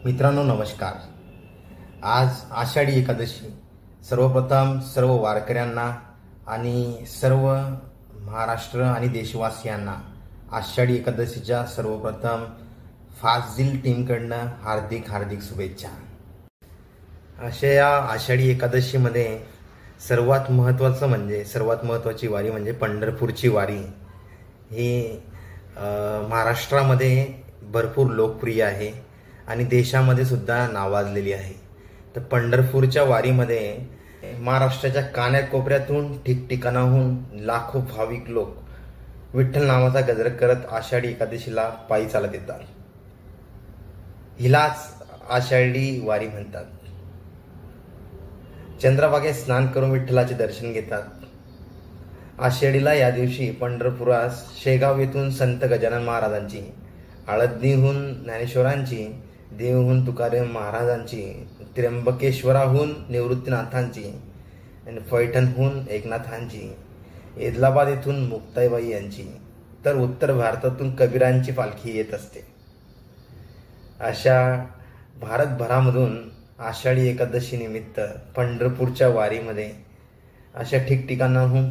मित्रांनो नमस्कार। आज आषाढी एकादशी। सर्वप्रथम सर्व वारकऱ्यांना आणि सर्व महाराष्ट्र आणि देशवासियांना आषाढी एकादशीच्या सर्वप्रथम फाजिल टीमकडनं हार्दिक हार्दिक शुभेच्छा। अशा या आषाढी एकादशीमध्ये सर्वात महत्त्वाची वारी म्हणजे पंढरपूरची वारी ही महाराष्ट्रामध्ये भरपूर लोकप्रिय आहे आणि देशामध्ये सुद्धा नावाजलेली आहे। तर पंढरपूरच्या वारीमध्ये महाराष्ट्राच्या कानाकोपऱ्यातून ठिकठिकाणाहून लाखो भाविक लोक विठ्ठल नामाचा गजर करत आषाढी एकादशीला पायी चालत येतात। हिलाच आषाढी वारी म्हणतात। चंद्रभागेत स्नान करून विठ्ठलाचे दर्शन घेतात। आषाढीला या दिवशी पंढरपुरास शेगाव येथून संत गजानन महाराजांची, आळंदीहून ज्ञानेश्वरांची, देहूहून तुकाराम महाराजांची, त्र्यंबकेश्वराहून निवृत्तीनाथांची आणि पैठणहून एकनाथांची, एदलाबाद येथून मुक्ताईबाई यांची, तर उत्तर भारतातून कबीरांची पालखी येत असते। अशा भारतभरामधून आषाढी एकादशी निमित्त पंढरपूरच्या वारीमध्ये अशा ठिकठिकाणाहून